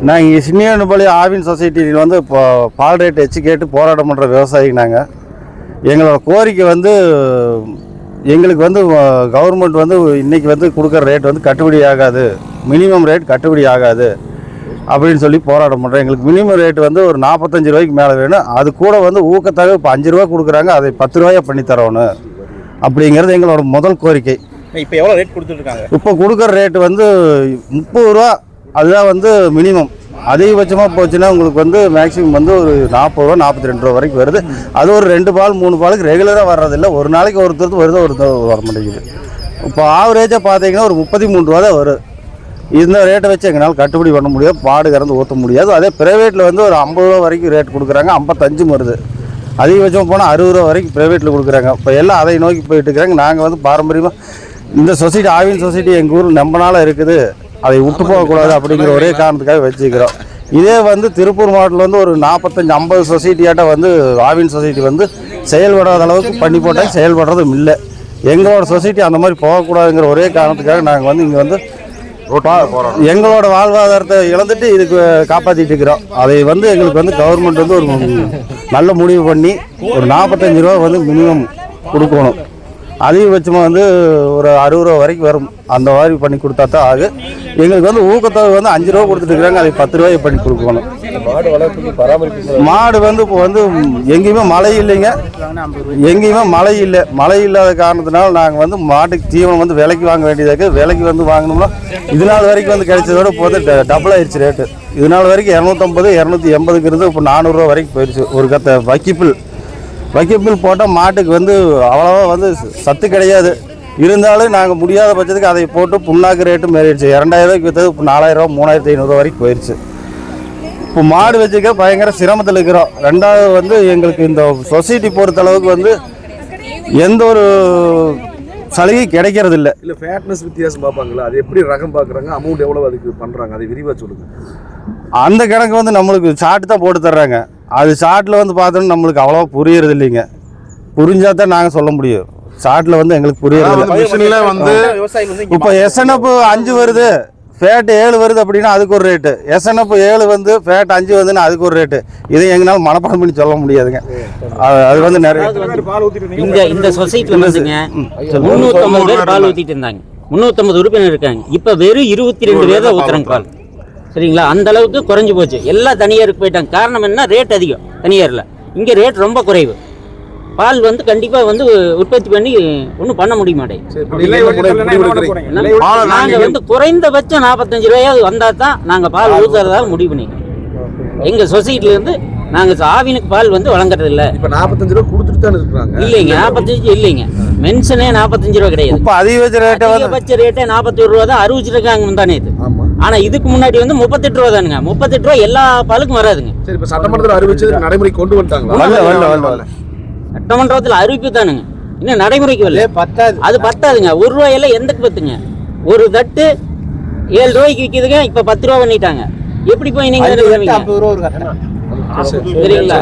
நாங்கள் இங்கே சின்னியனப்பள்ளி ஆவின் சொசைட்டியில் வந்து இப்போ பால் ரேட் எச்சு கேட்டு போராட்டம் பண்ணுற விவசாயிக்கு நாங்கள் எங்களோட கோரிக்கை வந்து எங்களுக்கு வந்து கவர்மெண்ட் வந்து இன்றைக்கி வந்து கொடுக்குற ரேட் வந்து கட்டுப்படி ஆகாது, மினிமம் ரேட் கட்டுப்படி ஆகாது அப்படின்னு சொல்லி போராட்டம் பண்ணுறோம். எங்களுக்கு மினிமம் ரேட் வந்து ஒரு 45 ரூபாய்க்கு மேலே வேணும். அது கூட வந்து ஊக்கத்தொகை இப்போ 5 ரூபா கொடுக்குறாங்க, அதை 10 ரூபாயை பண்ணி தரணும் அப்படிங்கிறது எங்களோட முதல் கோரிக்கை. இப்போ எவ்வளோ ரேட் கொடுத்துட்ருக்காங்க? இப்போ கொடுக்குற ரேட்டு வந்து 30 ரூபா, அதுதான் வந்து மினிமம். அதிகபட்சமாக போச்சுன்னா உங்களுக்கு வந்து மேக்ஸிமம் வந்து ஒரு 40 ரூபா 42 ரூபா வரைக்கும் வருது. அது ஒரு 2 பால் 3 பாலுக்கு ரெகுலராக வர்றதில்லை, ஒரு நாளைக்கு ஒருத்தருக்கு வருது, ஒருத்தர் வர மாட்டேங்குது. இப்போ ஆவரேஜாக பார்த்தீங்கன்னா ஒரு 33 ரூபா தான் வரும். இந்த ரேட்டை வச்சு எங்களால் கட்டுப்படி பண்ண முடியாது, பாடு கறந்து ஊற்ற முடியாது. அதே ப்ரைவேட்டில் வந்து ஒரு 50 ரூபா வரைக்கும் ரேட் கொடுக்குறாங்க, 55 வருது. அதிகபட்சமாக போனால் 60 ரூபா வரைக்கும் ப்ரைவேட்டில் கொடுக்குறாங்க. இப்போ எல்லாம் அதை நோக்கி போயிட்டு இருக்கிறாங்க. நாங்கள் வந்து பாரம்பரியமாக இந்த சொசைட்டி ஆவின் சொசைட்டி எங்கள் ஊர் ரொம்ப நாளாக இருக்குது, அதை விட்டு போகக்கூடாது அப்படிங்கிற ஒரே காரணத்துக்காக வச்சுக்கிறோம். இதே வந்து திருப்பூர் மாவட்டத்தில் வந்து ஒரு 45-50 சொசைட்டியாட்ட வந்து ஆவின் சொசைட்டி வந்து செயல்படாத அளவுக்கு பண்ணி போட்டால் செயல்படுறதும் இல்லை. எங்களோட சொசைட்டி அந்த மாதிரி போகக்கூடாதுங்கிற ஒரே காரணத்துக்காக நாங்கள் வந்து இங்கே வந்து எங்களோட வாழ்வாதாரத்தை இழந்துட்டு இதுக்கு காப்பாற்றிட்டு இருக்கிறோம். அதை வந்து எங்களுக்கு வந்து கவர்மெண்ட் வந்து ஒரு நல்ல முடிவு பண்ணி ஒரு 45 ரூபா வந்து மினிமம் கொடுக்கணும். அதிகபட்சமாக வந்து ஒரு 60 ரூபா வரைக்கும் வரும், அந்த மாதிரி பண்ணி கொடுத்தா தான் ஆகு. எங்களுக்கு வந்து ஊக்கத்தொகை வந்து 5 ரூபா கொடுத்துட்டு இருக்கிறாங்க, அதை 10 ரூபாய் பண்ணி கொடுக்கணும். மாடு வந்து இப்போ வந்து எங்கேயுமே மழை இல்லைங்க, எங்கேயுமே மழை இல்லை. மழை இல்லாத காரணத்தினால நாங்கள் வந்து மாட்டுக்கு தீவனம் வந்து விலைக்கு வாங்க வேண்டியதாக இருக்குது. விலைக்கு வந்து வாங்கினோம்னா இது நாள் வரைக்கும் வந்து கிடைச்சதோட இப்போ வந்து டபுள் ஆயிடுச்சு ரேட்டு. இது நாள் வரைக்கும் 250 280க்கு இருந்து இப்போ 400 ரூபா வரைக்கும் போயிடுச்சு. ஒரு கத்தை வைக்கப்பில் போட்டால் மாட்டுக்கு வந்து அவ்வளோவா வந்து சத்து கிடையாது. இருந்தாலும் நாங்கள் முடியாத பட்சத்துக்கு அதை போட்டு புண்ணாக்கு ரேட்டு மாறிடுச்சு. 2000 ரூபாய்க்கு விற்றது இப்போ 4000 ரூபா 3500 ரூபா வரைக்கும் போயிடுச்சு. இப்போ மாடு வச்சுக்க பயங்கர சிரமத்தில் இருக்கிறோம். ரெண்டாவது வந்து எங்களுக்கு இந்த சொசைட்டி பொறுத்தளவுக்கு வந்து எந்த ஒரு சலுகை கிடைக்கிறது இல்லை. ஃபேட்னஸ் வித்தியாசம் பார்ப்பாங்களா? அது எப்படி ரகம் பார்க்குறாங்க, அமௌண்ட் எவ்வளோ அதுக்கு பண்ணுறாங்க, அதை விரிவாக சொல்லுங்கள். அந்த கணக்கு வந்து நம்மளுக்கு சார்ட் தான் போட்டு தர்றாங்க. அது சார்ட்டில் வந்து பார்த்தோன்னா நம்மளுக்கு அவ்வளோவா புரியறது இல்லைங்க. புரிஞ்சால் தான் நாங்கள் சொல்ல முடியும். சார்ட்டில் வந்து எங்களுக்கு புரியறது வந்து இப்போ SNF 5 வருது, ஃபேட் 7 வருது அப்படின்னா அதுக்கு ஒரு ரேட்டு. SNF 7 வந்து ஃபேட் 5 வருதுன்னா அதுக்கு ஒரு ரேட்டு. இதை எங்களால் மனப்பாடம் பண்ணி சொல்ல முடியாதுங்க. அது வந்து நிறைய இந்த சொசைட்டியில் வந்துங்க 350 பேர் பால் ஊற்றிட்டு இருந்தாங்க, 350 உறுப்பினர் இருக்காங்க. இப்போ வெறும் 22 பேர் தான் ஊற்றுறாங்க பால். சரிங்களா? அந்த அளவுக்கு குறைஞ்சி போச்சு. எல்லாம் தனியாருக்கு போயிட்டாங்க. காரணம் என்ன? ரேட் அதிகம் தனியாரில். இங்கே ரேட் ரொம்ப குறைவு. பால் வந்து கண்டிப்பாக வந்து உற்பத்தி பண்ணி ஒன்றும் பண்ண முடிய மாட்டேங்குது. நாங்கள் வந்து குறைந்தபட்சம் 45 ரூபாயாவது வந்தால் தான் நாங்கள் பால் ஊற்றுறதாக முடிவு பண்ணிக்கிறோம். எங்கள் சொசைட்டிலேருந்து நாங்கள் ஆவினுக்கு பால் வந்து வழங்குறதில்ல. இப்போ 45 ரூபா கொடுத்துட்டு தான் இருக்கிறாங்க. இல்லைங்க, 45 இல்லைங்க, மென்ஷனே 45 ரூபா கிடையாது. இப்போ அதிகபட்ச ரேட்டே 41 ரூபா தான் அறிவிச்சிருக்காங்க தானே இது. ஆனால் இதுக்கு முன்னாடி வந்து 38 ரூபா தானுங்க. 38 ரூபா எல்லா பாலுக்கும் வராதுங்க. சரி, இப்போ சட்டமன்றத்தில் அறிவிச்சது நடைமுறை கொண்டு வந்துட்டாங்களா? சட்டமன்றத்தில் அறிவிப்பு தானுங்க, இன்னும் நடைமுறைக்கு வரல. அது பத்தாதுங்க. 1 ரூபாயெல்லாம் எந்தக்கு பத்துங்க? ஒரு தட்டு 7 ரூபாய்க்கு விற்கிதுங்க, இப்போ 10 ரூபா பண்ணிட்டாங்க. எப்படி போய் நீங்க சரிங்களா?